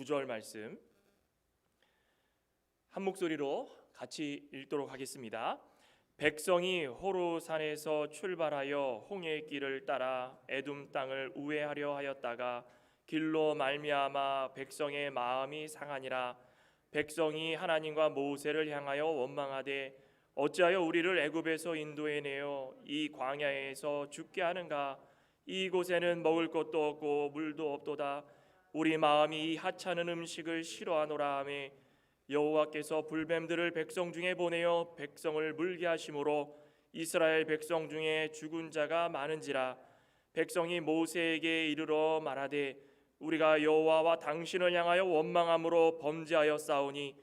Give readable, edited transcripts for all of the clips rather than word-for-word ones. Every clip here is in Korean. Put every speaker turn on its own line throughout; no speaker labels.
9절 말씀 한 목소리로 같이 읽도록 하겠습니다. 백성이 호르산에서 출발하여 홍해의 길을 따라 에돔 땅을 우회하려 하였다가 길로 말미암아 백성의 마음이 상하니라. 백성이 하나님과 모세를 향하여 원망하되 어찌하여 우리를 애굽에서 인도해내어 이 광야에서 죽게 하는가? 이곳에는 먹을 것도 없고 물도 없도다. 우리 마음이 이 하찮은 음식을 싫어하노라 하매 여호와께서 불뱀들을 백성 중에 보내어 백성을 물게 하심으로 이스라엘 백성 중에 죽은 자가 많은지라. 백성이 모세에게 이르러 말하되 우리가 여호와와 당신을 향하여 원망함으로 범죄하여 싸우니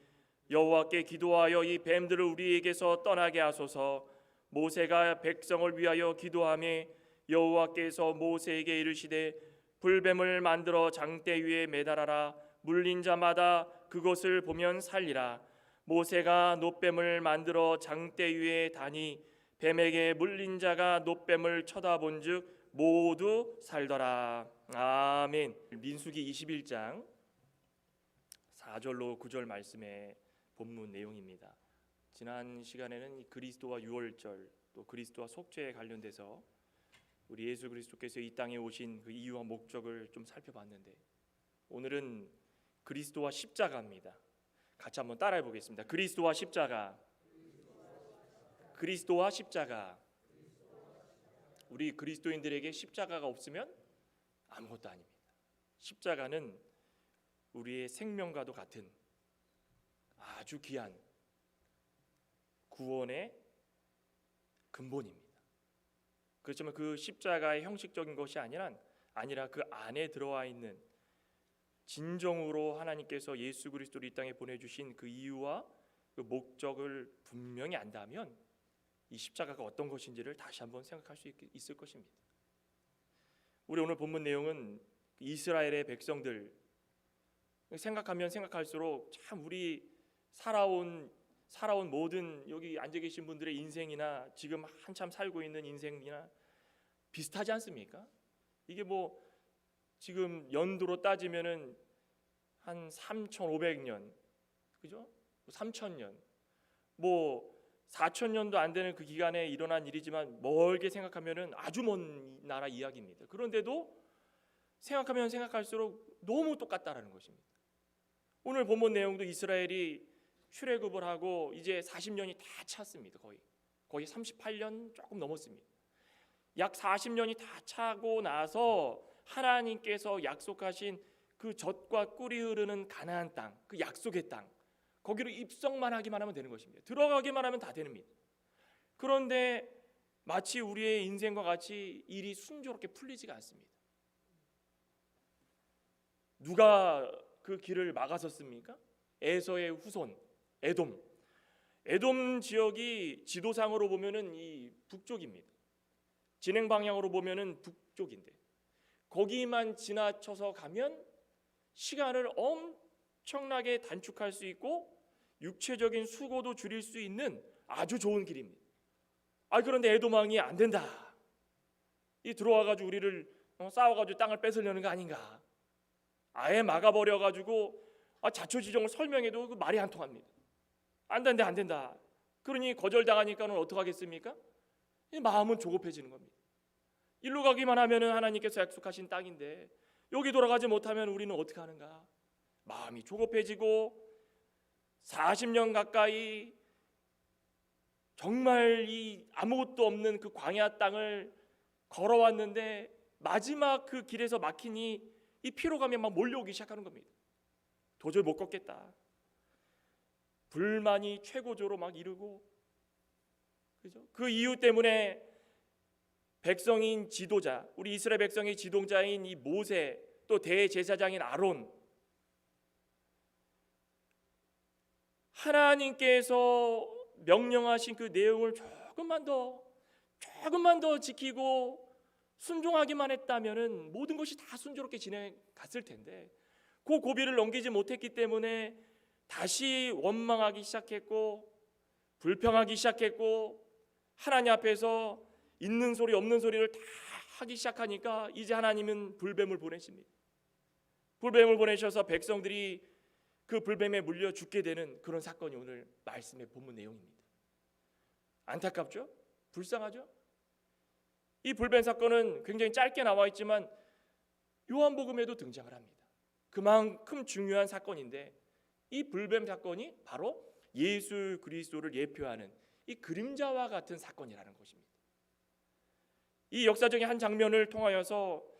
여호와께 기도하여 이 뱀들을 우리에게서 떠나게 하소서. 모세가 백성을 위하여 기도하며 여호와께서 모세에게 이르시되 불뱀을 만들어 장대 위에 매달아라. 물린 자마다 그것을 보면 살리라. 모세가 놋뱀을 만들어 장대 위에 다니 뱀에게 물린 자가 놋뱀을 쳐다본즉 모두 살더라. 아멘. 민수기 21장 4절로 9절 말씀의 본문 내용입니다. 지난 시간에는 이 그리스도와 유월절 또 그리스도와 속죄에 관련돼서 우리 예수 그리스도께서 이 땅에 오신 그 이유와 목적을 좀 살펴봤는데 오늘은 그리스도와 십자가입니다. 같이 한번 따라해 보겠습니다. 그리스도와 십자가. 그리스도와 십자가. 우리 그리스도인들에게 십자가가 없으면 아무것도 아닙니다. 십자가는 우리의 생명과도 같은 아주 귀한 구원의 근본입니다. 그렇지만 그 십자가의 형식적인 것이 아니라 그 안에 들어와 있는 진정으로 하나님께서 예수 그리스도를 이 땅에 보내주신 그 이유와 그 목적을 분명히 안다면 이 십자가가 어떤 것인지를 다시 한번 생각할 수 있을 것입니다. 우리 오늘 본문 내용은 이스라엘의 백성들 생각하면 생각할수록 참 우리 살아온 모든 여기 앉아 계신 분들의 인생이나 지금 한참 살고 있는 인생이나 비슷하지 않습니까? 이게 뭐 지금 연도로 따지면은 한 3,500년, 그죠? 3,000년, 뭐 4,000년도 안 되는 그 기간에 일어난 일이지만 멀게 생각하면은 아주 먼 나라 이야기입니다. 그런데도 생각하면 생각할수록 너무 똑같다라는 것입니다. 오늘 본문 내용도 이스라엘이 출애굽을 하고 이제 40년이 다 찼습니다. 거의 38년 조금 넘었습니다. 약 40년이 다 차고 나서 하나님께서 약속하신 그 젖과 꿀이 흐르는 가나안 땅, 그 약속의 땅, 거기로 입성만 하기만 하면 되는 것입니다. 들어가기만 하면 다 됩니다. 그런데 마치 우리의 인생과 같이 일이 순조롭게 풀리지가 않습니다. 누가 그 길을 막았었습니까? 에서의 후손 에돔 지역이 지도상으로 보면은 이 북쪽입니다. 진행 방향으로 보면은 북쪽인데 거기만 지나쳐서 가면 시간을 엄청나게 단축할 수 있고 육체적인 수고도 줄일 수 있는 아주 좋은 길입니다. 그런데 에돔 왕이 안 된다. 이 들어와가지고 우리를 싸워가지고 땅을 뺏으려는 거 아닌가? 아예 막아버려가지고 자초지종을 설명해도 그 말이 안 통합니다. 안 된다. 그러니 거절당하니까는 어떡하겠습니까? 마음은 조급해지는 겁니다. 일로 가기만 하면은 하나님께서 약속하신 땅인데 여기 돌아가지 못하면 우리는 어떻게 하는가? 마음이 조급해지고 40년 가까이 정말 이 아무것도 없는 그 광야 땅을 걸어왔는데 마지막 그 길에서 막히니 이 피로감이 막 몰려오기 시작하는 겁니다. 도저히 못 걷겠다. 불만이 최고조로 막 이르고, 그죠? 그 이유 때문에 백성인 지도자, 우리 이스라엘 백성의 지도자인 이 모세, 또 대제사장인 아론, 하나님께서 명령하신 그 내용을 조금만 더 지키고 순종하기만 했다면은 모든 것이 다 순조롭게 진행갔을 텐데 그 고비를 넘기지 못했기 때문에 다시 원망하기 시작했고 불평하기 시작했고 하나님 앞에서 있는 소리 없는 소리를 다 하기 시작하니까 이제 하나님은 불뱀을 보내십니다. 불뱀을 보내셔서 백성들이 그 불뱀에 물려 죽게 되는 그런 사건이 오늘 말씀의 본문 내용입니다. 안타깝죠? 불쌍하죠? 이 불뱀 사건은 굉장히 짧게 나와 있지만 요한복음에도 등장을 합니다. 그만큼 중요한 사건인데 이 불뱀 사건이 바로 예수 그리스도를 예표하는 이 그림자와 같은 사건이라는 것입니다. 이 역사적인 한 장면을 통하여서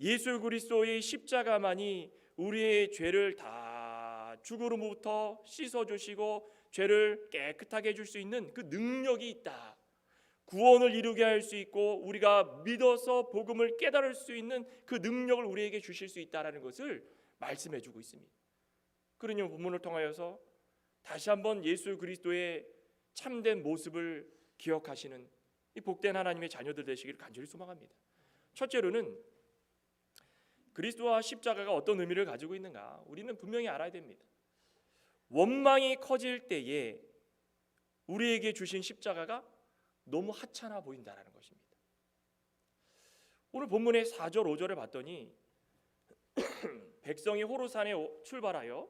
예수 그리스도의 십자가만이 우리의 죄를 다 죽음으로부터 씻어주시고 죄를 깨끗하게 해줄 수 있는 그 능력이 있다. 구원을 이루게 할 수 있고 우리가 믿어서 복음을 깨달을 수 있는 그 능력을 우리에게 주실 수 있다는 것을 말씀해주고 있습니다. 그러니 본문을 통하여서 다시 한번 예수 그리스도의 참된 모습을 기억하시는 이 복된 하나님의 자녀들 되시기를 간절히 소망합니다. 첫째로는 그리스도와 십자가가 어떤 의미를 가지고 있는가 우리는 분명히 알아야 됩니다. 원망이 커질 때에 우리에게 주신 십자가가 너무 하찮아 보인다는 것입니다. 오늘 본문의 4절 5절을 봤더니 백성이 호르산에 출발하여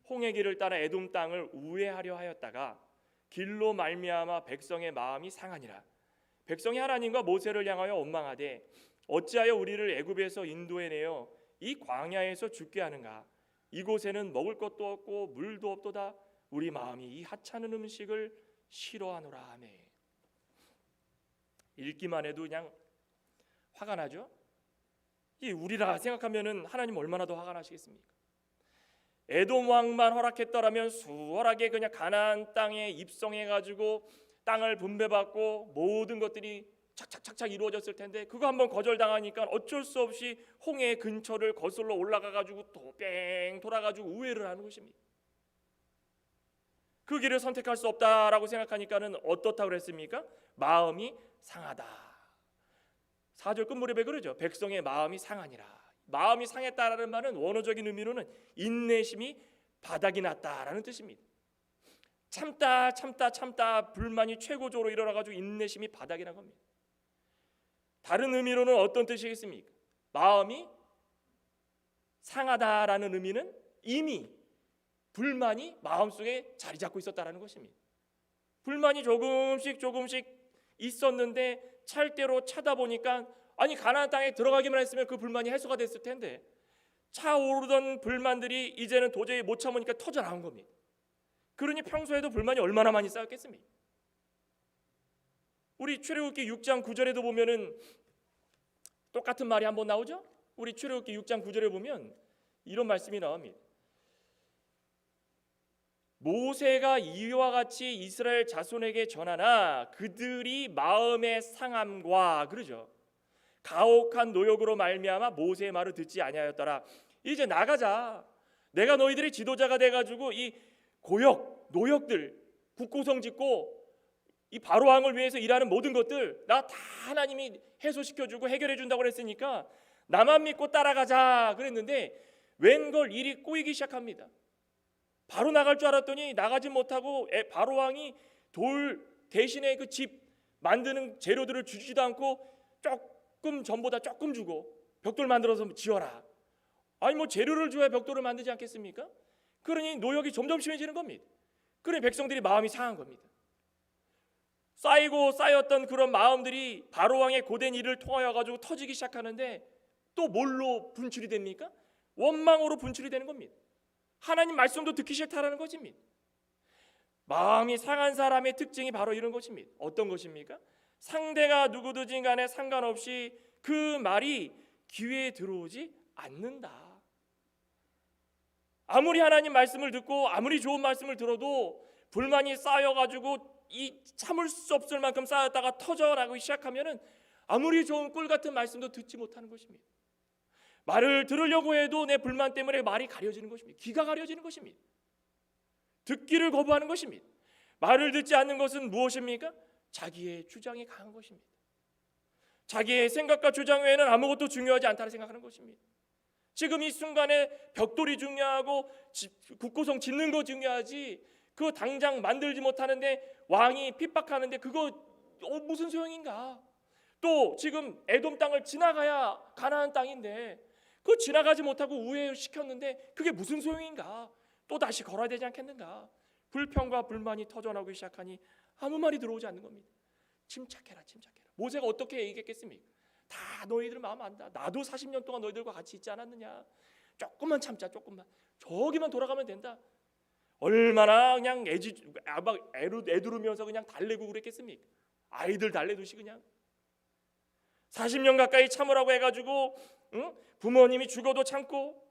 홍해 길을 따라 에돔 땅을 우회하려 하였다가 길로 말미암아 백성의 마음이 상하니라. 백성이 하나님과 모세를 향하여 원망하되 어찌하여 우리를 애굽에서 인도해내어 이 광야에서 죽게 하는가. 이곳에는 먹을 것도 없고 물도 없도다. 우리 마음이 이 하찮은 음식을 싫어하노라 하며. 읽기만 해도 그냥 화가 나죠. 이 우리라 생각하면은 하나님 얼마나 더 화가 나시겠습니까? 에돔 왕만 허락했더라면 수월하게 그냥 가나안 땅에 입성해가지고 땅을 분배받고 모든 것들이 착착착착 이루어졌을 텐데 그거 한번 거절당하니까 어쩔 수 없이 홍해 근처를 거슬러 올라가가지고 또 뺑 돌아가지고 우회를 하는 것입니다. 그 길을 선택할 수 없다라고 생각하니까는 어떻다고 그랬습니까? 마음이 상하다. 4절 끝무렵에 그러죠. 백성의 마음이 상하니라. 마음이 상했다라는 말은 원어적인 의미로는 인내심이 바닥이 났다라는 뜻입니다. 참다 불만이 최고조로 일어나가지고 인내심이 바닥이 난 겁니다. 다른 의미로는 어떤 뜻이겠습니까? 마음이 상하다라는 의미는 이미 불만이 마음속에 자리 잡고 있었다라는 것입니다. 불만이 조금씩 있었는데 찰대로 차다 보니까 아니 가나안 땅에 들어가기만 했으면 그 불만이 해소가 됐을 텐데 차오르던 불만들이 이제는 도저히 못 참으니까 터져 나온 겁니다. 그러니 평소에도 불만이 얼마나 많이 쌓였겠습니까? 우리 출애굽기 6장 9절에도 보면은 똑같은 말이 한번 나오죠. 우리 출애굽기 6장 9절에 보면 이런 말씀이 나옵니다. 모세가 이와 같이 이스라엘 자손에게 전하나 그들이 마음의 상함과 그러죠. 가혹한 노역으로 말미암아 모세의 말을 듣지 아니하였더라. 이제 나가자. 내가 너희들의 지도자가 돼가지고 이 노역들 국고성 짓고 이 바로 왕을 위해서 일하는 모든 것들 나 다 하나님이 해소시켜주고 해결해준다고 그랬으니까 나만 믿고 따라가자 그랬는데 웬걸 일이 꼬이기 시작합니다. 바로 나갈 줄 알았더니 나가지 못하고 바로 왕이 돌 대신에 그 집 만드는 재료들을 주지도 않고 조금 전보다 조금 주고 벽돌 만들어서 지어라. 아니 뭐 재료를 줘야 벽돌을 만들지 않겠습니까? 그러니 노역이 점점 심해지는 겁니다. 그러니 백성들이 마음이 상한 겁니다. 쌓였던 그런 마음들이 바로왕의 고된 일을 통하여 가지고 터지기 시작하는데 또 뭘로 분출이 됩니까? 원망으로 분출이 되는 겁니다. 하나님 말씀도 듣기 싫다라는 것입니다. 마음이 상한 사람의 특징이 바로 이런 것입니다. 어떤 것입니까? 상대가 누구든지 간에 상관없이 그 말이 귀에 들어오지 않는다. 아무리 하나님 말씀을 듣고 아무리 좋은 말씀을 들어도 불만이 쌓여가지고 이 참을 수 없을 만큼 쌓였다가 터져나가기 시작하면은 아무리 좋은 꿀 같은 말씀도 듣지 못하는 것입니다. 말을 들으려고 해도 내 불만 때문에 말이 가려지는 것입니다. 귀가 가려지는 것입니다. 듣기를 거부하는 것입니다. 말을 듣지 않는 것은 무엇입니까? 자기의 주장이 강한 것입니다. 자기의 생각과 주장 외에는 아무것도 중요하지 않다고 생각하는 것입니다. 지금 이 순간에 벽돌이 중요하고 국고성 짓는 거 중요하지 그거 당장 만들지 못하는데 왕이 핍박하는데 그거 무슨 소용인가? 또 지금 에돔 땅을 지나가야 가나안 땅인데 그거 지나가지 못하고 우회시켰는데 그게 무슨 소용인가? 또 다시 걸어야 되지 않겠는가? 불평과 불만이 터져나오기 시작하니 아무 말이 들어오지 않는 겁니다. 침착해라, 침착해라. 모세가 어떻게 얘기했겠습니까? 다 너희들 마음 안다. 나도 40년 동안 너희들과 같이 있지 않았느냐. 조금만 참자, 조금만. 저기만 돌아가면 된다. 얼마나 그냥 애두르면서 그냥 달래고 그랬겠습니까? 아이들 달래듯이 그냥 40년 가까이 참으라고 해가지고, 부모님이 죽어도 참고,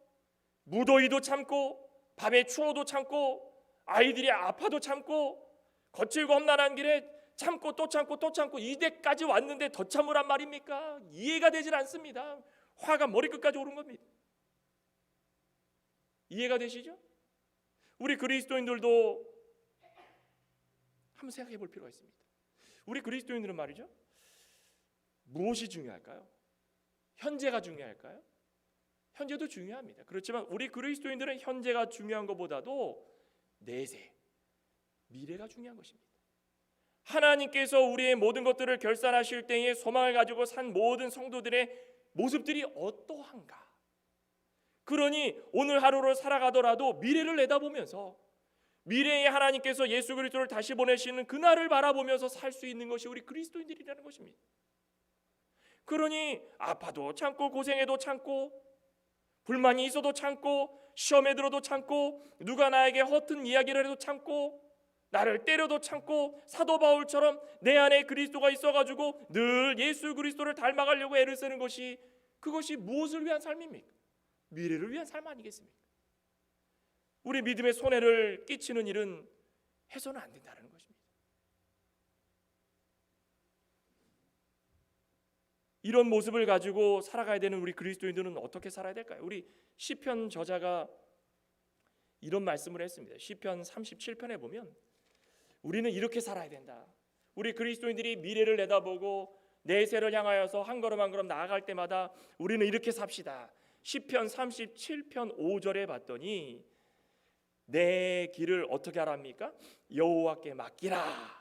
무더위도 참고, 밤에 추워도 참고, 아이들이 아파도 참고, 거칠고 험난한 길에 참고 또 참고 또 참고 이때까지 왔는데 더 참으란 말입니까? 이해가 되질 않습니다. 화가 머리끝까지 오른 겁니다. 이해가 되시죠? 우리 그리스도인들도 한번 생각해 볼 필요가 있습니다. 우리 그리스도인들은 말이죠, 무엇이 중요할까요? 현재가 중요할까요? 현재도 중요합니다. 그렇지만 우리 그리스도인들은 현재가 중요한 것보다도 내세, 미래가 중요한 것입니다. 하나님께서 우리의 모든 것들을 결산하실 때에 소망을 가지고 산 모든 성도들의 모습들이 어떠한가? 그러니 오늘 하루를 살아가더라도 미래를 내다보면서 미래에 하나님께서 예수 그리스도를 다시 보내시는 그날을 바라보면서 살 수 있는 것이 우리 그리스도인들이라는 것입니다. 그러니 아파도 참고 고생해도 참고 불만이 있어도 참고 시험에 들어도 참고 누가 나에게 허튼 이야기를 해도 참고 나를 때려도 참고 사도 바울처럼 내 안에 그리스도가 있어가지고 늘 예수 그리스도를 닮아가려고 애를 쓰는 것이, 그것이 무엇을 위한 삶입니까? 미래를 위한 삶 아니겠습니까? 우리 믿음의 손해를 끼치는 일은 해서는 안 된다는 것입니다. 이런 모습을 가지고 살아가야 되는 우리 그리스도인들은 어떻게 살아야 될까요? 우리 시편 저자가 이런 말씀을 했습니다. 시편 37편에 보면 우리는 이렇게 살아야 된다. 우리 그리스도인들이 미래를 내다보고 내세를 향하여서 한 걸음 한 걸음 나아갈 때마다 우리는 이렇게 삽시다. 시편 37편 5절에 봤더니 내 길을 어떻게 하랍니까? 여호와께 맡기라.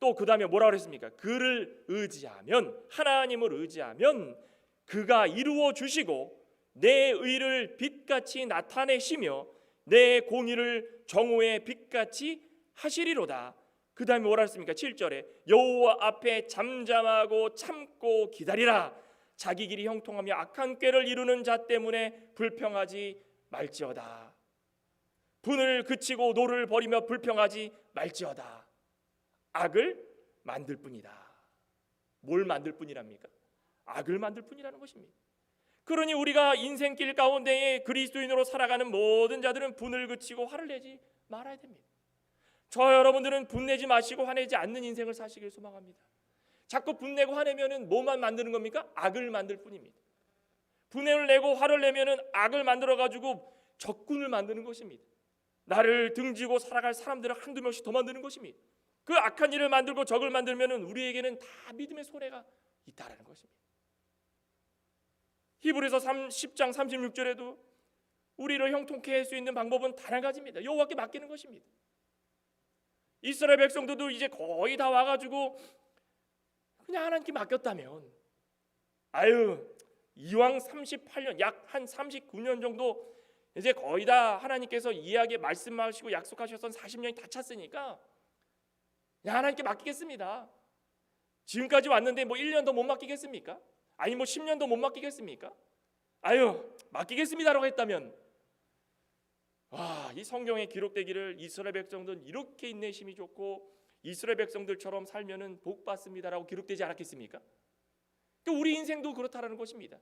또 그 다음에 뭐라 그랬습니까? 그를 의지하면, 하나님을 의지하면 그가 이루어 주시고 내 의를 빛같이 나타내시며 내 공의를 정오의 빛같이 하시리로다. 그 다음에 뭐라 했습니까? 7절에 여호와 앞에 잠잠하고 참고 기다리라. 자기 길이 형통하며 악한 꾀를 이루는 자 때문에 불평하지 말지어다. 분을 그치고 노를 버리며 불평하지 말지어다. 악을 만들 뿐이다. 뭘 만들 뿐이랍니까? 악을 만들 뿐이라는 것입니다. 그러니 우리가 인생길 가운데에 그리스도인으로 살아가는 모든 자들은 분을 그치고 화를 내지 말아야 됩니다. 저 여러분들은 분내지 마시고 화내지 않는 인생을 사시길 소망합니다. 자꾸 분내고 화내면은 뭐만 만드는 겁니까? 악을 만들 뿐입니다. 분을 내고 화를 내면은 악을 만들어 가지고 적군을 만드는 것입니다. 나를 등지고 살아갈 사람들을 한두 명씩 더 만드는 것입니다. 그 악한 일을 만들고 적을 만들면은 우리에게는 다 믿음의 손해가 있다라는 것입니다. 히브리서 10장 36절에도 우리를 형통케 할 수 있는 방법은 단 한 가지입니다. 여호와께 맡기는 것입니다. 이스라엘 백성들도 이제 거의 다 와가지고 그냥 하나님께 맡겼다면, 이왕 38년, 약 한 39년 정도 이제 거의 다 하나님께서 이야기에 말씀하시고 약속하셨던 40년이 다 찼으니까 하나님께 맡기겠습니다. 지금까지 왔는데 뭐 1년 더 못 맡기겠습니까? 아니 뭐 10년 더 못 맡기겠습니까? 맡기겠습니다라고 했다면, 이 성경에 기록되기를 이스라엘 백성들은 이렇게 인내심이 좋고 이스라엘 백성들처럼 살면은 복 받습니다라고 기록되지 않았겠습니까? 또 우리 인생도 그렇다라는 것입니다.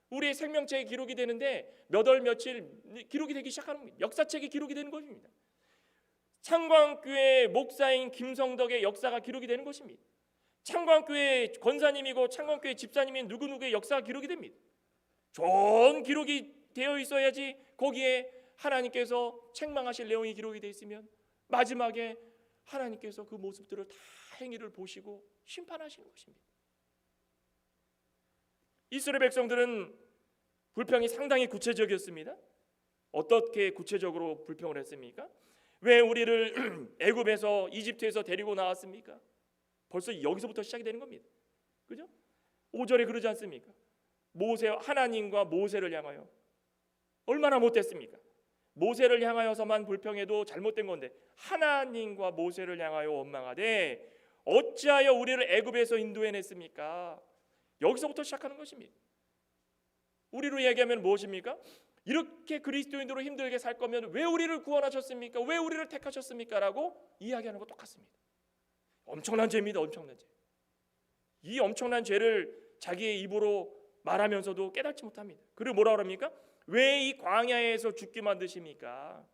우리의 생명책이 기록이 되는데 몇 월 며칠 기록이 되기 시작하는 겁니다. 역사책이 기록이 되는 것입니다. 창광교회 목사인 김성덕의 역사가 기록이 되는 것입니다. 창광교회 권사님이고 창광교회 집사님인 누구누구의 역사가 기록이 됩니다. 좋은 기록이 되어 있어야지 거기에 하나님께서 책망하실 내용이 기록이 되어 있으면 마지막에 하나님께서 그 모습들을 다 행위를 보시고 심판하시는 것입니다. 이스라엘 백성들은 불평이 상당히 구체적이었습니다. 어떻게 구체적으로 불평을 했습니까? 왜 우리를 애굽에서 이집트에서 데리고 나왔습니까? 벌써 여기서부터 시작이 되는 겁니다. 그죠? 5절에 그러지 않습니까? 하나님과 모세를 향하여 얼마나 못됐습니까? 모세를 향하여서만 불평해도 잘못된 건데 하나님과 모세를 향하여 원망하되 어찌하여 우리를 애굽에서 인도해냈습니까? 여기서부터 시작하는 것입니다. 우리로 얘기하면 무엇입니까? 이렇게 그리스도인으로 힘들게 살 거면 왜 우리를 구원하셨습니까? 왜 우리를 택하셨습니까? 라고 이야기하는 것 똑같습니다. 엄청난 죄입니다. 엄청난 죄. 이 엄청난 죄를 자기의 입으로 말하면서도 깨닫지 못합니다. 그리고 뭐라 그럽니까? 왜 이 광야에서 죽게 만드십니까?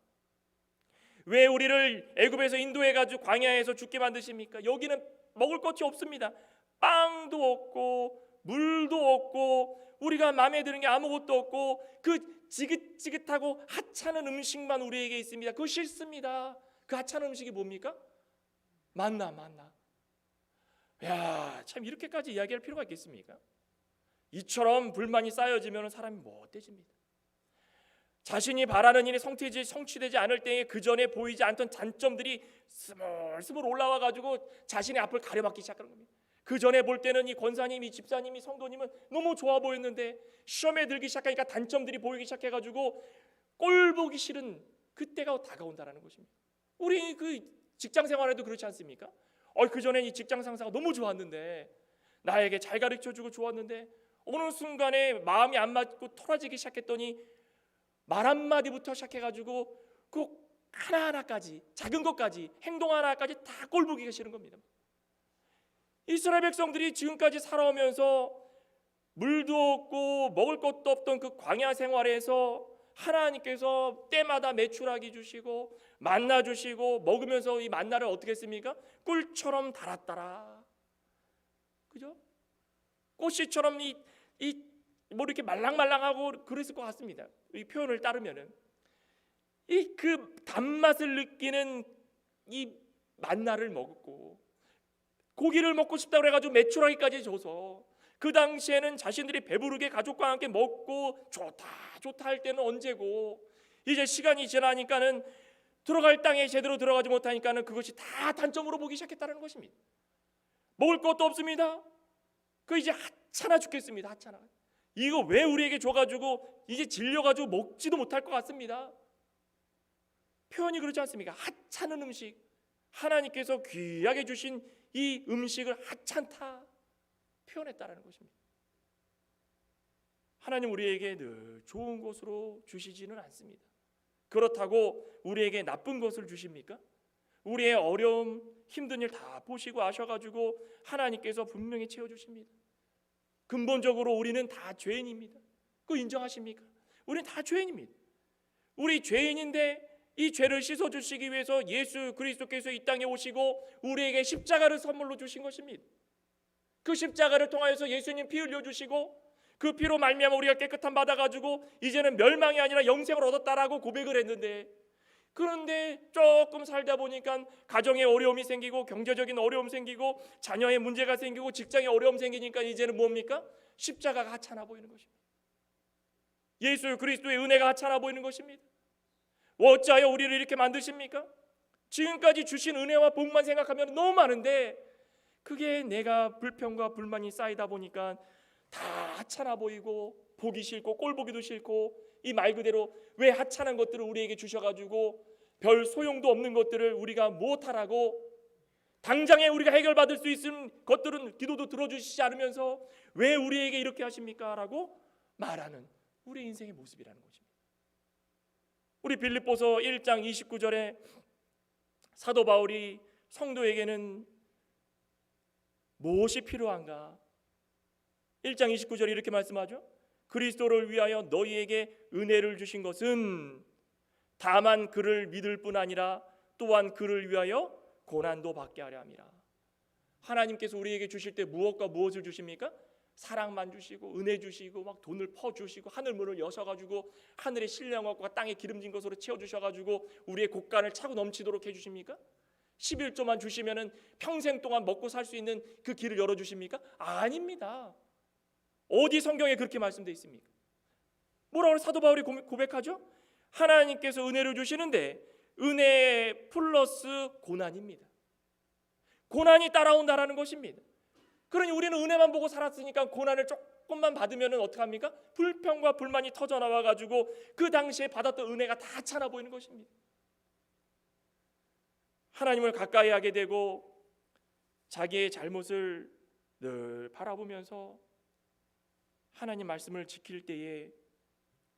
왜 우리를 애굽에서 인도해가지고 광야에서 죽게 만드십니까? 여기는 먹을 것이 없습니다. 빵도 없고 물도 없고 우리가 마음에 드는 게 아무것도 없고 그 지긋지긋하고 하찮은 음식만 우리에게 있습니다. 그거 싫습니다. 그 하찮은 음식이 뭡니까? 만나. 야, 참 이렇게까지 이야기할 필요가 있겠습니까? 이처럼 불만이 쌓여지면 사람이 못돼집니다. 자신이 바라는 일이 성취되지 않을 때에 그 전에 보이지 않던 단점들이 스물스물 올라와 가지고 자신의 앞을 가려막기 시작하는 겁니다. 그 전에 볼 때는 이 권사님이, 집사님이, 성도님은 너무 좋아 보였는데 시험에 들기 시작하니까 단점들이 보이기 시작해가지고 꼴 보기 싫은 그때가 다가온다라는 것입니다. 우리 그 직장 생활에도 그렇지 않습니까? 그 전에 이 직장 상사가 너무 좋았는데, 나에게 잘 가르쳐주고 좋았는데 어느 순간에 마음이 안 맞고 토라지기 시작했더니 말 한마디부터 시작해가지고 그 하나하나까지, 작은 것까지, 행동 하나까지 다 꼴 보기가 싫은 겁니다. 이스라엘 백성들이 지금까지 살아오면서 물도 없고 먹을 것도 없던 그 광야 생활에서 하나님께서 때마다 메추라기 주시고 만나 주시고 먹으면서 이 만나를 어떻게 했습니까? 꿀처럼 달았더라. 그죠? 꽃씨처럼 뭐 이렇게 말랑말랑하고 그랬을 것 같습니다. 이 표현을 따르면은 이 그 단맛을 느끼는 이 만나를 먹었고 고기를 먹고 싶다고 해가지고 메추라기까지 줘서 그 당시에는 자신들이 배부르게 가족과 함께 먹고 좋다 할 때는 언제고, 이제 시간이 지나니까는 들어갈 땅에 제대로 들어가지 못하니까는 그것이 다 단점으로 보기 시작했다는 것입니다. 먹을 것도 없습니다. 그 이제 하찮아 죽겠습니다. 하찮아. 이거 왜 우리에게 줘가지고 이제 질려가지고 먹지도 못할 것 같습니다. 표현이 그렇지 않습니까? 하찮은 음식, 하나님께서 귀하게 주신 이 음식을 하찮다 표현했다라는 것입니다. 하나님 우리에게 늘 좋은 것으로 주시지는 않습니다. 그렇다고 우리에게 나쁜 것을 주십니까? 우리의 어려움, 힘든 일 다 보시고 아셔가지고 하나님께서 분명히 채워주십니다. 근본적으로 우리는 다 죄인입니다. 그거 인정하십니까? 우리는 다 죄인입니다. 우리 죄인인데 이 죄를 씻어주시기 위해서 예수 그리스도께서 이 땅에 오시고 우리에게 십자가를 선물로 주신 것입니다. 그 십자가를 통하여서 예수님 피 흘려주시고 그 피로 말미암아 우리가 깨끗함 받아가지고 이제는 멸망이 아니라 영생을 얻었다라고 고백을 했는데, 그런데 조금 살다 보니까 가정에 어려움이 생기고 경제적인 어려움 생기고 자녀의 문제가 생기고 직장에 어려움 생기니까 이제는 뭡니까? 십자가가 하찮아 보이는 것입니다. 예수 그리스도의 은혜가 하찮아 보이는 것입니다. 어찌하여 우리를 이렇게 만드십니까? 지금까지 주신 은혜와 복만 생각하면 너무 많은데 그게 내가 불평과 불만이 쌓이다 보니까 다 하찮아 보이고 보기 싫고 꼴 보기도 싫고, 이 말 그대로 왜 하찮은 것들을 우리에게 주셔가지고 별 소용도 없는 것들을 우리가 못하라고, 당장에 우리가 해결받을 수 있는 것들은 기도도 들어주시지 않으면서 왜 우리에게 이렇게 하십니까? 라고 말하는 우리 인생의 모습이라는 것입니다. 우리 빌립보서 1장 29절에 사도 바울이 성도에게는 무엇이 필요한가? 1장 29절에 이렇게 말씀하죠. 그리스도를 위하여 너희에게 은혜를 주신 것은 다만 그를 믿을 뿐 아니라 또한 그를 위하여 고난도 받게 하려 함이라. 하나님께서 우리에게 주실 때 무엇과 무엇을 주십니까? 사랑만 주시고 은혜 주시고 막 돈을 퍼주시고 하늘 문을 여셔가지고 하늘의 신령함과 땅에 기름진 것으로 채워주셔가지고 우리의 곳간을 차고 넘치도록 해주십니까? 11조만 주시면은 평생 동안 먹고 살 수 있는 그 길을 열어주십니까? 아닙니다. 어디 성경에 그렇게 말씀되어 있습니까? 뭐라고 사도 바울이 고백하죠? 하나님께서 은혜를 주시는데 은혜 플러스 고난입니다. 고난이 따라온다라는 것입니다. 그러니 우리는 은혜만 보고 살았으니까 고난을 조금만 받으면 어떡합니까? 불평과 불만이 터져 나와가지고 그 당시에 받았던 은혜가 다 차나 보이는 것입니다. 하나님을 가까이 하게 되고 자기의 잘못을 늘 바라보면서 하나님 말씀을 지킬 때에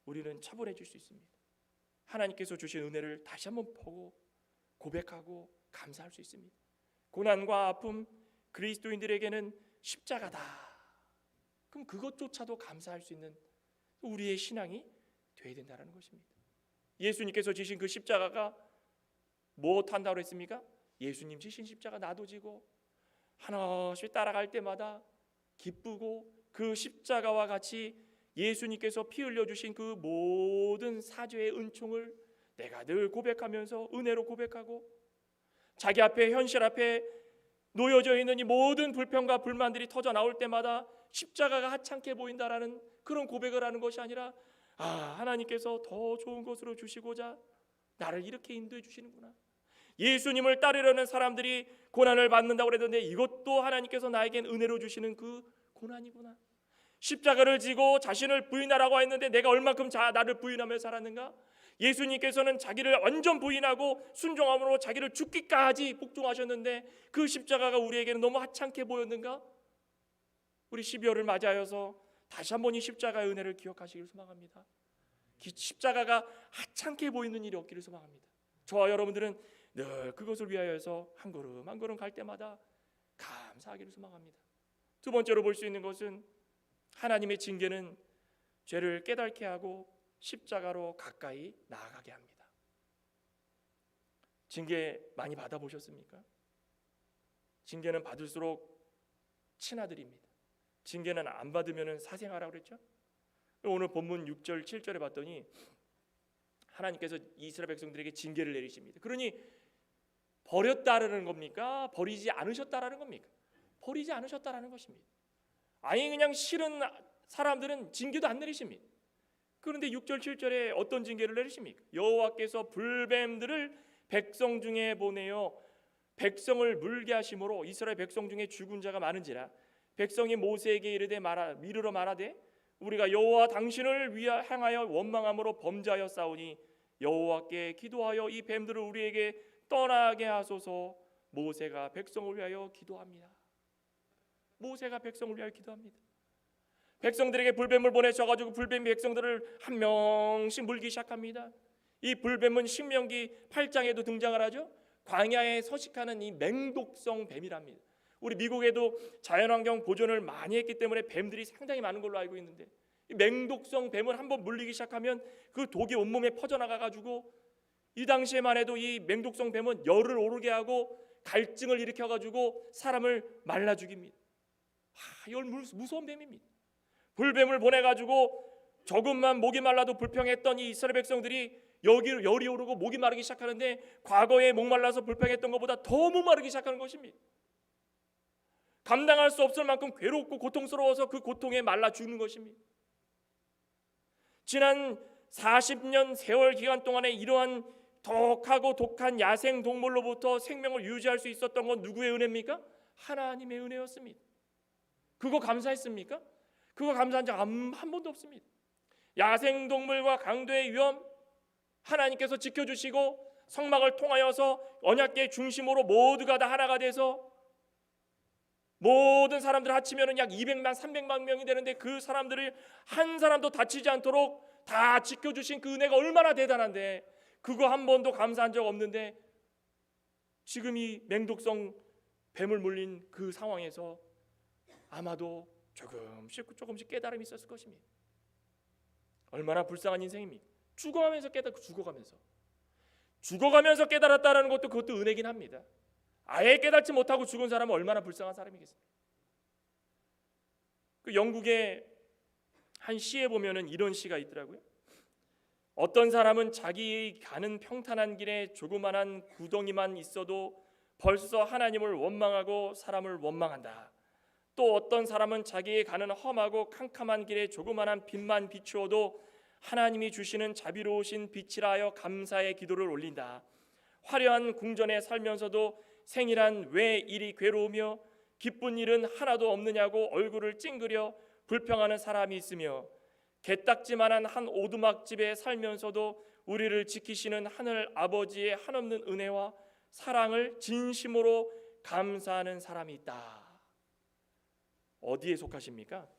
우리는 차분해질 수 있습니다. 하나님께서 주신 은혜를 다시 한번 보고 고백하고 감사할 수 있습니다. 고난과 아픔, 그리스도인들에게는 십자가다. 그럼 그것조차도 감사할 수 있는 우리의 신앙이 되어야 된다는 것입니다. 예수님께서 지신 그 십자가가 무엇 한다고 했습니까? 예수님 지신 십자가 나도 지고 하나씩 따라갈 때마다 기쁘고 그 십자가와 같이 예수님께서 피 흘려주신 그 모든 사죄의 은총을 내가 늘 고백하면서 은혜로 고백하고 자기 앞에 현실 앞에 놓여져 있는 이 모든 불평과 불만들이 터져 나올 때마다 십자가가 하찮게 보인다라는 그런 고백을 하는 것이 아니라 하나님께서 더 좋은 것으로 주시고자 나를 이렇게 인도해 주시는구나. 예수님을 따르려는 사람들이 고난을 받는다고 그랬는데 이것도 하나님께서 나에겐 은혜로 주시는 그 고난이구나. 십자가를 지고 자신을 부인하라고 했는데 내가 얼만큼 나를 부인하며 살았는가? 예수님께서는 자기를 완전 부인하고 순종함으로 자기를 죽기까지 복종하셨는데 그 십자가가 우리에게는 너무 하찮게 보였는가? 우리 12월을 맞이하여서 다시 한번 이 십자가의 은혜를 기억하시길 소망합니다. 십자가가 하찮게 보이는 일이 없기를 소망합니다. 저와 여러분들은 늘 그것을 위하여서 한 걸음 한 걸음 갈 때마다 감사하기를 소망합니다. 두 번째로 볼 수 있는 것은 하나님의 징계는 죄를 깨닫게 하고 십자가로 가까이 나아가게 합니다. 징계 많이 받아보셨습니까? 징계는 받을수록 친아들입니다. 징계는 안 받으면 사생하라고 그랬죠. 오늘 본문 6절 7절에 봤더니 하나님께서 이스라엘 백성들에게 징계를 내리십니다. 그러니 버렸다라는 겁니까? 버리지 않으셨다라는 겁니까? 버리지 않으셨다라는 것입니다. 아니 그냥 싫은 사람들은 징계도 안 내리십니다. 그런데 6절 7절에 어떤 징계를 내리십니까? 여호와께서 불뱀들을 백성 중에 보내어 백성을 물게 하심으로 이스라엘 백성 중에 죽은 자가 많은지라 백성이 모세에게 이르러 말하되 우리가 여호와 당신을 향하여 원망함으로 범죄하여 싸우니 여호와께 기도하여 이 뱀들을 우리에게 떠나게 하소서. 모세가 백성을 위하여 기도합니다. 모세가 백성을 위하여 기도합니다. 백성들에게 불뱀을 보내셔가지고 불뱀이 백성들을 한 명씩 물기 시작합니다. 이 불뱀은 신명기 8장에도 등장을 하죠. 광야에 서식하는 이 맹독성 뱀이랍니다. 우리 미국에도 자연환경 보존을 많이 했기 때문에 뱀들이 상당히 많은 걸로 알고 있는데 이 맹독성 뱀을 한번 물리기 시작하면 그 독이 온몸에 퍼져나가가지고 이 당시에만 해도 이 맹독성 뱀은 열을 오르게 하고 갈증을 일으켜가지고 사람을 말라 죽입니다. 열 무서운 뱀입니다. 불뱀을 보내가지고 조금만 목이 말라도 불평했던 이 이스라엘 백성들이 열이 오르고 목이 마르기 시작하는데 과거에 목말라서 불평했던 것보다 더 목마르기 시작하는 것입니다. 감당할 수 없을 만큼 괴롭고 고통스러워서 그 고통에 말라 죽는 것입니다. 지난 40년 세월 기간 동안에 이러한 독하고 독한 야생 동물로부터 생명을 유지할 수 있었던 건 누구의 은혜입니까? 하나님의 은혜였습니다. 그거 감사했습니까? 그거 감사한 적 한 번도 없습니다. 야생 동물과 강도의 위험 하나님께서 지켜주시고 성막을 통하여서 언약궤 중심으로 모두가 다 하나가 돼서 모든 사람들 합치면 약 200만 300만 명이 되는데 그 사람들을 한 사람도 다치지 않도록 다 지켜주신 그 은혜가 얼마나 대단한데 그거 한 번도 감사한 적 없는데 지금 이 맹독성 뱀을 물린 그 상황에서 아마도 조금씩 깨달음이 있었을 것입니다. 얼마나 불쌍한 인생입니까? 죽어가면서 깨닫고 죽어가면서 깨달았다는 것도 그것도 은혜긴 합니다. 아예 깨닫지 못하고 죽은 사람은 얼마나 불쌍한 사람이겠습니까? 그 영국의 한 시에 보면은 이런 시가 있더라고요. 어떤 사람은 자기 가는 평탄한 길에 조그만한 구덩이만 있어도 벌써 하나님을 원망하고 사람을 원망한다. 또 어떤 사람은 자기의 가는 험하고 캄캄한 길에 조그만한 빛만 비추어도 하나님이 주시는 자비로우신 빛이라 하여 감사의 기도를 올린다. 화려한 궁전에 살면서도 생이란 왜 이리 괴로우며 기쁜 일은 하나도 없느냐고 얼굴을 찡그려 불평하는 사람이 있으며 개딱지만한 한 오두막집에 살면서도 우리를 지키시는 하늘 아버지의 한없는 은혜와 사랑을 진심으로 감사하는 사람이 있다. 어디에 속하십니까?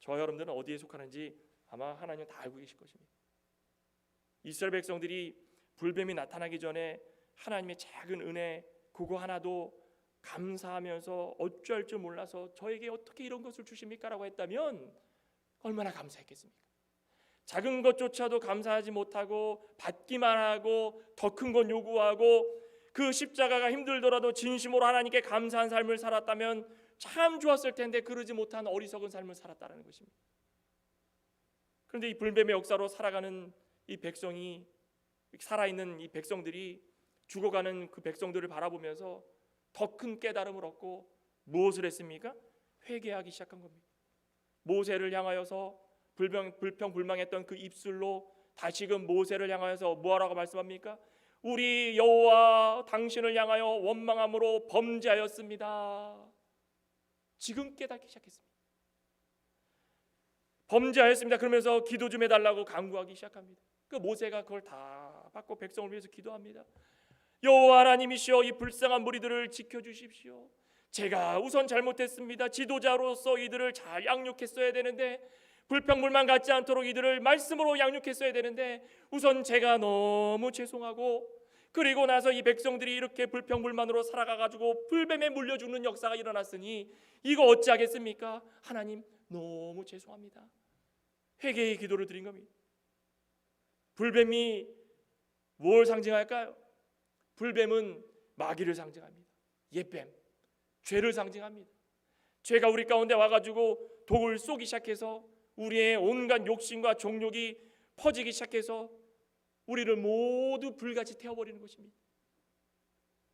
저 여러분들은 어디에 속하는지 아마 하나님은 다 알고 계실 것입니다. 이스라엘 백성들이 불뱀이 나타나기 전에 하나님의 작은 은혜 그거 하나도 감사하면서 어쩔 줄 몰라서 저에게 어떻게 이런 것을 주십니까? 라고 했다면 얼마나 감사했겠습니까? 작은 것조차도 감사하지 못하고 받기만 하고 더 큰 건 요구하고 그 십자가가 힘들더라도 진심으로 하나님께 감사한 삶을 살았다면 참 좋았을 텐데 그러지 못한 어리석은 삶을 살았다는 것입니다. 그런데 이 불뱀의 역사로 살아가는 이 백성이, 살아있는 이 백성들이, 죽어가는 그 백성들을 바라보면서 더 큰 깨달음을 얻고 무엇을 했습니까? 회개하기 시작한 겁니다. 모세를 향하여서 불평불망했던 그 입술로 다시금 모세를 향하여서 뭐하라고 말씀합니까? 우리 여호와 당신을 향하여 원망함으로 범죄하였습니다. 지금 깨닫기 시작했습니다. 범죄하였습니다. 그러면서 기도 좀 해달라고 간구하기 시작합니다. 그 모세가 그걸 다 받고 백성을 위해서 기도합니다. 여호와 하나님이시여, 이 불쌍한 무리들을 지켜주십시오. 제가 우선 잘못했습니다. 지도자로서 이들을 잘 양육했어야 되는데, 불평불만 갖지 않도록 이들을 말씀으로 양육했어야 되는데 우선 제가 너무 죄송하고, 그리고 나서 이 백성들이 이렇게 불평불만으로 살아가가지고 불뱀에 물려 죽는 역사가 일어났으니 이거 어찌하겠습니까? 하나님 너무 죄송합니다. 회개의 기도를 드린 겁니다. 불뱀이 뭘 상징할까요? 불뱀은 마귀를 상징합니다. 옛뱀, 죄를 상징합니다. 죄가 우리 가운데 와가지고 독을 쏘기 시작해서 우리의 온갖 욕심과 정욕이 퍼지기 시작해서 우리를 모두 불같이 태워버리는 것입니다.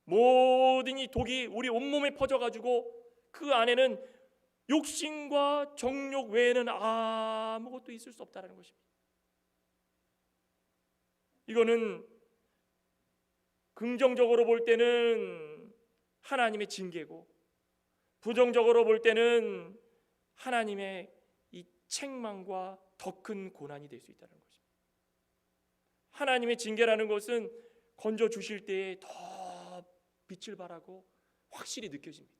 모든 이 독이 우리 온몸에 퍼져가지고 그 안에는 욕심과 정욕 외에는 아무것도 있을 수 없다는 것입니다. 이거는 긍정적으로 볼 때는 하나님의 징계고, 부정적으로 볼 때는 하나님의 이 책망과 더 큰 고난이 될 수 있다는 것입니다. 하나님의 징계라는 것은 건져 주실 때에 더 빛을 발하고 확실히 느껴집니다.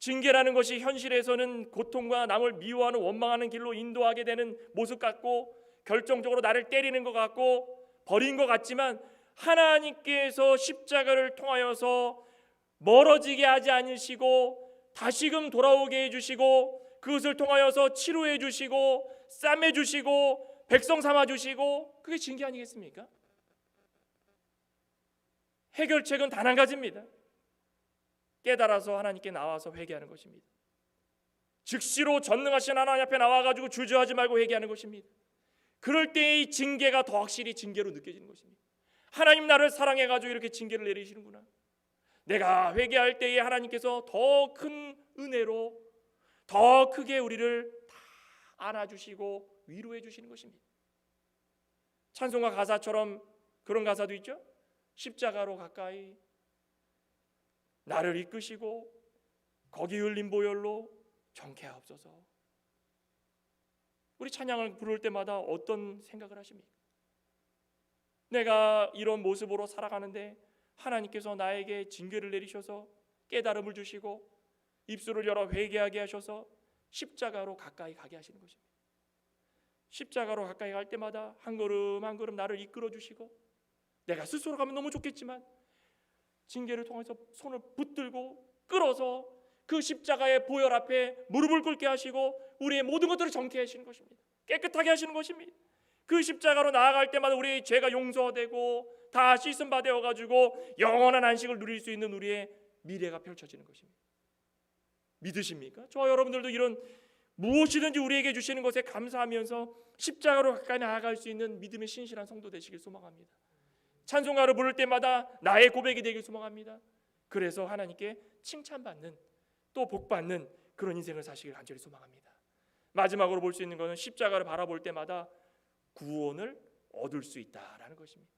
징계라는 것이 현실에서는 고통과 남을 미워하는 원망하는 길로 인도하게 되는 모습 같고, 결정적으로 나를 때리는 것 같고 버린 것 같지만, 하나님께서 십자가를 통하여서 멀어지게 하지 않으시고 다시금 돌아오게 해주시고, 그것을 통하여서 치료해 주시고 싸매 주시고 백성 삼아 주시고, 그게 징계 아니겠습니까? 해결책은 단 한 가지입니다. 깨달아서 하나님께 나와서 회개하는 것입니다. 즉시로 전능하신 하나님 앞에 나와가지고 주저하지 말고 회개하는 것입니다. 그럴 때의 징계가 더 확실히 징계로 느껴지는 것입니다. 하나님 나를 사랑해가지고 이렇게 징계를 내리시는구나. 내가 회개할 때에 하나님께서 더 큰 은혜로 더 크게 우리를 다 안아주시고 위로해 주시는 것입니다. 찬송가 가사처럼 그런 가사도 있죠. 십자가로 가까이 나를 이끄시고 거기 흘린 보혈로 정케하옵소서. 우리 찬양을 부를 때마다 어떤 생각을 하십니까? 내가 이런 모습으로 살아가는데 하나님께서 나에게 징계를 내리셔서 깨달음을 주시고 입술을 열어 회개하게 하셔서 십자가로 가까이 가게 하시는 것입니다. 십자가로 가까이 갈 때마다 한 걸음 한 걸음 나를 이끌어 주시고, 내가 스스로 가면 너무 좋겠지만 징계를 통해서 손을 붙들고 끌어서 그 십자가의 보혈 앞에 무릎을 꿇게 하시고 우리의 모든 것들을 정케 하시는 것입니다. 깨끗하게 하시는 것입니다. 그 십자가로 나아갈 때마다 우리의 죄가 용서되고 다 씻음 받아 가지고 영원한 안식을 누릴 수 있는 우리의 미래가 펼쳐지는 것입니다. 믿으십니까? 저 여러분들도 이런 무엇이든지 우리에게 주시는 것에 감사하면서 십자가로 가까이 나아갈 수 있는 믿음의 신실한 성도 되시길 소망합니다. 찬송가를 부를 때마다 나의 고백이 되길 소망합니다. 그래서 하나님께 칭찬받는, 또 복받는 그런 인생을 사시길 간절히 소망합니다. 마지막으로 볼 수 있는 것은 십자가를 바라볼 때마다 구원을 얻을 수 있다라는 것입니다.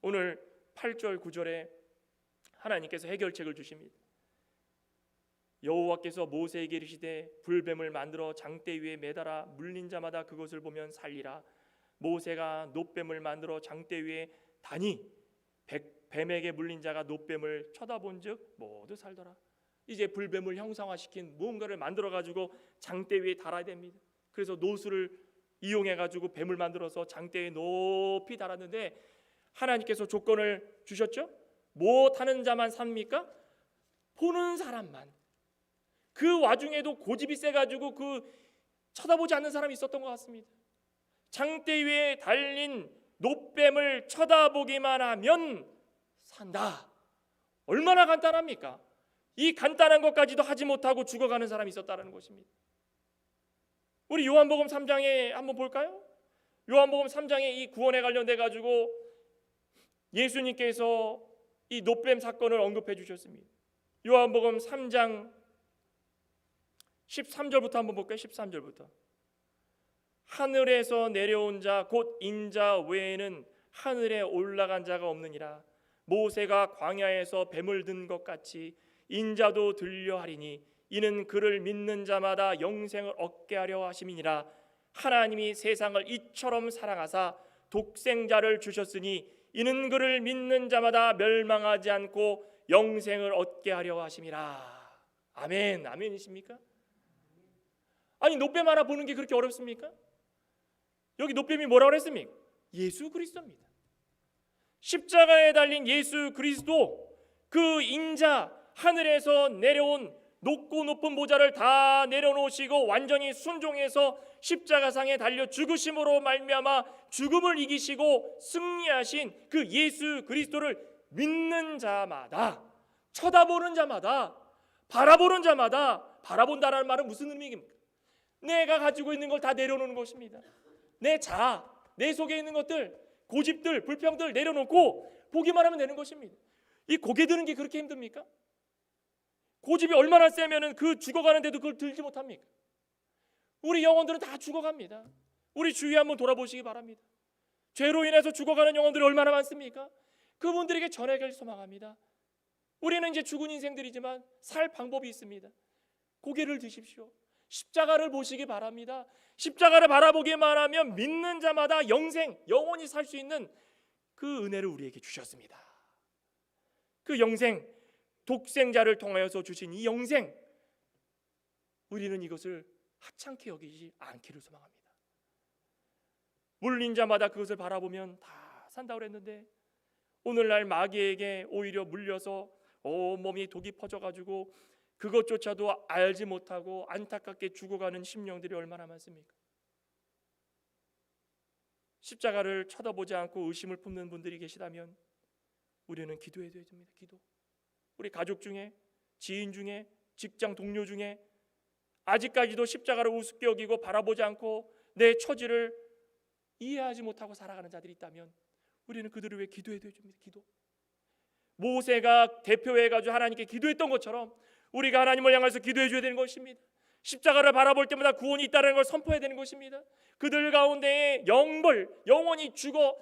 오늘 8절 9절에 하나님께서 해결책을 주십니다. 여호와께서 모세에게 이르시되 불뱀을 만들어 장대 위에 매달아 물린 자마다 그것을 보면 살리라. 모세가 놋뱀을 만들어 장대 위에 다니 뱀에게 물린 자가 놋뱀을 쳐다본즉 모두 살더라. 이제 불뱀을 형상화시킨 무언가를 만들어 가지고 장대 위에 달아야 됩니다. 그래서 노수를 이용해 가지고 뱀을 만들어서 장대에 높이 달았는데 하나님께서 조건을 주셨죠. 못하는 자만 삽니까? 보는 사람만. 그 와중에도 고집이 세가지고 그 쳐다보지 않는 사람이 있었던 것 같습니다. 장대 위에 달린 놋뱀을 쳐다보기만 하면 산다. 얼마나 간단합니까? 이 간단한 것까지도 하지 못하고 죽어가는 사람이 있었다는 것입니다. 우리 요한복음 3장에 한번 볼까요? 요한복음 3장에 이 구원에 관련돼 가지고 예수님께서 이 놋뱀 사건을 언급해 주셨습니다. 요한복음 3장 13절부터 한번 볼까요? 13절부터. 하늘에서 내려온 자 곧 인자 외에는 하늘에 올라간 자가 없느니라. 모세가 광야에서 뱀을 든 것 같이 인자도 들려하리니 이는 그를 믿는 자마다 영생을 얻게 하려 하심이니라. 하나님이 세상을 이처럼 사랑하사 독생자를 주셨으니 이는 그를 믿는 자마다 멸망하지 않고 영생을 얻게 하려 하심이라. 아멘. 아멘이십니까? 아니 놋뱀 하나 보는 게 그렇게 어렵습니까? 여기 놋뱀이 뭐라고 했습니까? 예수 그리스도입니다. 십자가에 달린 예수 그리스도, 그 인자, 하늘에서 내려온 높고 높은 보좌를 다 내려놓으시고 완전히 순종해서 십자가상에 달려 죽으심으로 말미암아 죽음을 이기시고 승리하신 그 예수 그리스도를 믿는 자마다, 쳐다보는 자마다, 바라보는 자마다, 바라본다라는 말은 무슨 의미입니까? 내가 가지고 있는 걸 다 내려놓는 것입니다. 내 자아, 내 속에 있는 것들, 고집들, 불평들 내려놓고 보기만 하면 되는 것입니다. 이 고개 드는 게 그렇게 힘듭니까? 고집이 얼마나 세면은 그 죽어가는데도 그걸 들지 못합니까? 우리 영혼들은 다 죽어갑니다. 우리 주위에 한번 돌아보시기 바랍니다. 죄로 인해서 죽어가는 영혼들이 얼마나 많습니까? 그분들에게 전하기를 소망합니다. 우리는 이제 죽은 인생들이지만 살 방법이 있습니다. 고개를 드십시오. 십자가를 보시기 바랍니다. 십자가를 바라보기만 하면 믿는 자마다 영생, 영원히 살 수 있는 그 은혜를 우리에게 주셨습니다. 그 영생, 독생자를 통하여서 주신 이 영생, 우리는 이것을 하찮게 여기지 않기를 소망합니다. 물린 자마다 그것을 바라보면 다 산다고 그랬는데 오늘날 마귀에게 오히려 물려서 온몸이 독이 퍼져가지고 그것조차도 알지 못하고 안타깝게 죽어가는 심령들이 얼마나 많습니까? 십자가를 쳐다보지 않고 의심을 품는 분들이 계시다면 우리는 기도해야 됩니다. 기도. 우리 가족 중에, 지인 중에, 직장 동료 중에 아직까지도 십자가를 우습게 여기고 바라보지 않고 내 처지를 이해하지 못하고 살아가는 자들이 있다면 우리는 그들을 위해 기도해야 됩니다. 기도. 모세가 대표해가지고 하나님께 기도했던 것처럼 우리가 하나님을 향해서 기도해 줘야 되는 것입니다. 십자가를 바라볼 때마다 구원이 있다는 걸 선포해야 되는 것입니다. 그들 가운데에 영원히 죽어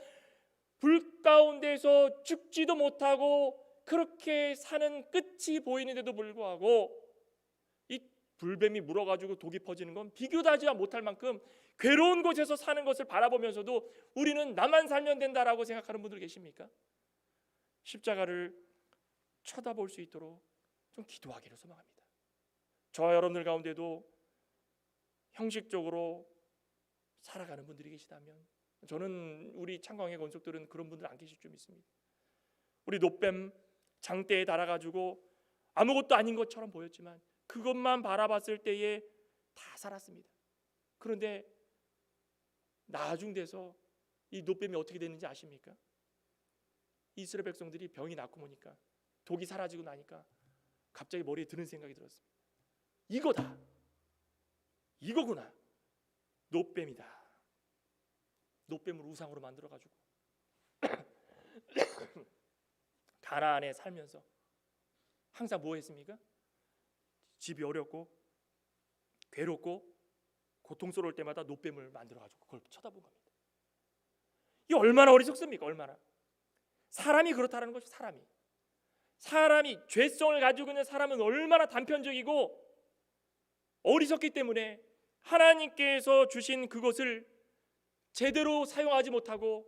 불 가운데서 죽지도 못하고 그렇게 사는 끝이 보이는데도 불구하고 이 불뱀이 물어가지고 독이 퍼지는 건 비교도 하지 못할 만큼 괴로운 곳에서 사는 것을 바라보면서도 우리는 나만 살면 된다라고 생각하는 분들 계십니까? 십자가를 쳐다볼 수 있도록 좀 기도하기를 소망합니다. 저와 여러분들 가운데도 형식적으로 살아가는 분들이 계시다면, 저는 우리 창광의 건속들은 그런 분들 안 계실 줄 믿습니다. 우리 놋뱀 장대에 달아가지고 아무것도 아닌 것처럼 보였지만 그것만 바라봤을 때에 다 살았습니다. 그런데 나중 돼서 이 놋뱀이 어떻게 됐는지 아십니까? 이스라엘 백성들이 병이 낫고 보니까, 독이 사라지고 나니까 갑자기 머리에 드는 생각이 들었습니다. 이거다, 이거구나, 놋뱀이다. 놋뱀을 우상으로 만들어가지고 가나안에 살면서 항상 뭐 했습니까? 집이 어렵고 괴롭고 고통스러울 때마다 놋뱀을 만들어가지고 그걸 쳐다본 겁니다. 이 얼마나 어리석습니까? 얼마나. 사람이 그렇다는 것이, 사람이 죄성을 가지고 있는 사람은 얼마나 단편적이고 어리석기 때문에 하나님께서 주신 그것을 제대로 사용하지 못하고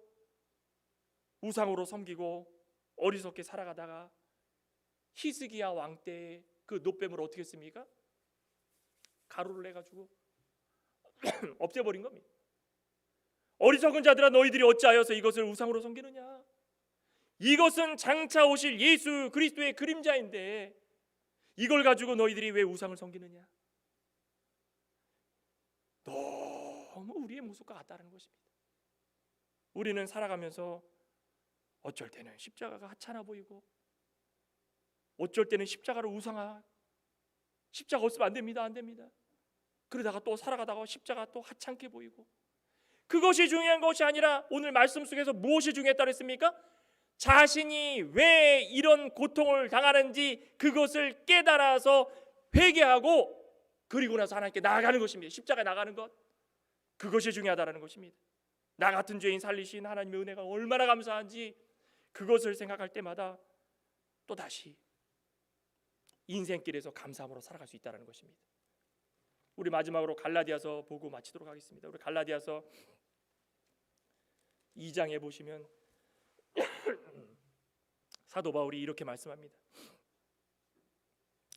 우상으로 섬기고 어리석게 살아가다가 히스기야 왕 때 그 노뱀을 어떻게 했습니까? 가루를 내가지고 없애버린 겁니다. 어리석은 자들아, 너희들이 어찌하여서 이것을 우상으로 섬기느냐? 이것은 장차 오실 예수 그리스도의 그림자인데 이걸 가지고 너희들이 왜 우상을 섬기느냐? 너무 우리의 모습과 같다는 것입니다. 우리는 살아가면서 어쩔 때는 십자가가 하찮아 보이고 어쩔 때는 십자가를 우상화, 십자가 없으면 안 됩니다, 안 됩니다. 그러다가 또 살아가다가 십자가 또 하찮게 보이고, 그것이 중요한 것이 아니라 오늘 말씀 속에서 무엇이 중요했다 그랬습니까? 자신이 왜 이런 고통을 당하는지 그것을 깨달아서 회개하고 그리고 나서 하나님께 나아가는 것입니다. 십자가에 나가는 것, 그것이 중요하다는 것입니다. 나 같은 죄인 살리신 하나님의 은혜가 얼마나 감사한지 그것을 생각할 때마다 또다시 인생길에서 감사함으로 살아갈 수 있다는 것입니다. 우리 마지막으로 갈라디아서 보고 마치도록 하겠습니다. 우리 갈라디아서 2장에 보시면 사도 바울이 이렇게 말씀합니다.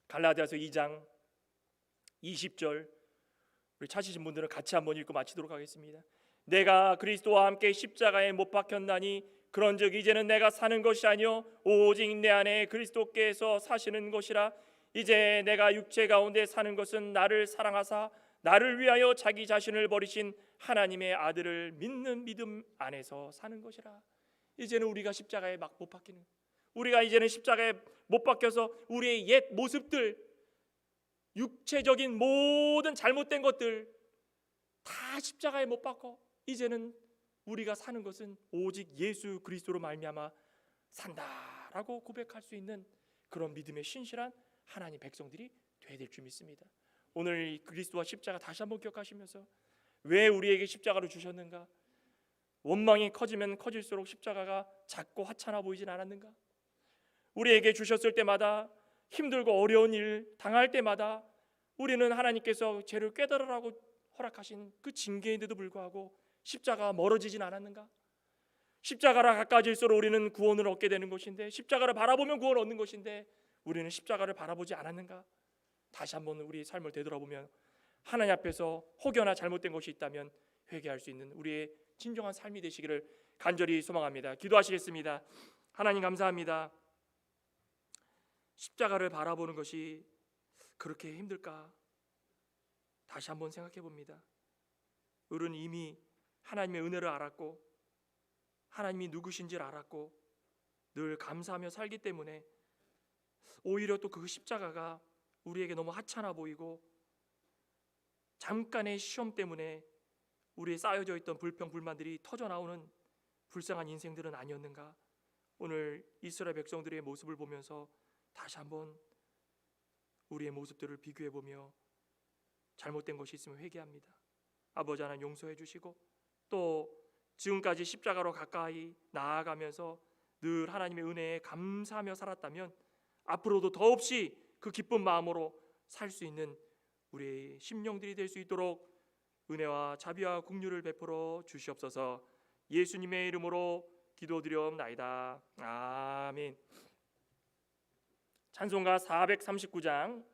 갈라디아서 2장 20절, 우리 찾으신 분들은 같이 한번 읽고 마치도록 하겠습니다. 내가 그리스도와 함께 십자가에 못 박혔나니 그런즉 이제는 내가 사는 것이 아니요 오직 내 안에 그리스도께서 사시는 것이라. 이제 내가 육체 가운데 사는 것은 나를 사랑하사 나를 위하여 자기 자신을 버리신 하나님의 아들을 믿는 믿음 안에서 사는 것이라. 이제는 우리가 십자가에 막 못 박히는, 우리가 이제는 십자가에 못 박혀서 우리의 옛 모습들, 육체적인 모든 잘못된 것들 다 십자가에 못 박혀 이제는 우리가 사는 것은 오직 예수 그리스도로 말미암아 산다라고 고백할 수 있는 그런 믿음의 신실한 하나님 백성들이 되어야 될 줄 믿습니다. 오늘 이 그리스도와 십자가 다시 한번 기억하시면서 왜 우리에게 십자가를 주셨는가? 원망이 커지면 커질수록 십자가가 작고 하찮아 보이진 않았는가? 우리에게 주셨을 때마다 힘들고 어려운 일 당할 때마다 우리는 하나님께서 죄를 깨달으라고 허락하신 그 징계인데도 불구하고 십자가가 멀어지진 않았는가? 십자가라 가까워질수록 우리는 구원을 얻게 되는 것인데, 십자가를 바라보면 구원을 얻는 것인데 우리는 십자가를 바라보지 않았는가? 다시 한번 우리 삶을 되돌아보면 하나님 앞에서 혹여나 잘못된 것이 있다면 회개할 수 있는 우리의 진정한 삶이 되시기를 간절히 소망합니다. 기도하시겠습니다. 하나님 감사합니다. 십자가를 바라보는 것이 그렇게 힘들까? 다시 한번 생각해 봅니다. 우리는 이미 하나님의 은혜를 알았고 하나님이 누구신지를 알았고 늘 감사하며 살기 때문에 오히려 또 그 십자가가 우리에게 너무 하찮아 보이고 잠깐의 시험 때문에 우리의 쌓여져 있던 불평 불만들이 터져나오는 불쌍한 인생들은 아니었는가? 오늘 이스라엘 백성들의 모습을 보면서 다시 한번 우리의 모습들을 비교해 보며 잘못된 것이 있으면 회개합니다. 아버지 하나님 용서해 주시고 또 지금까지 십자가로 가까이 나아가면서 늘 하나님의 은혜에 감사하며 살았다면 앞으로도 더없이 그 기쁜 마음으로 살 수 있는 우리의 심령들이 될 수 있도록 은혜와 자비와 긍휼을 베풀어 주시옵소서. 예수님의 이름으로 기도드리옵나이다. 아멘. 찬송가 439장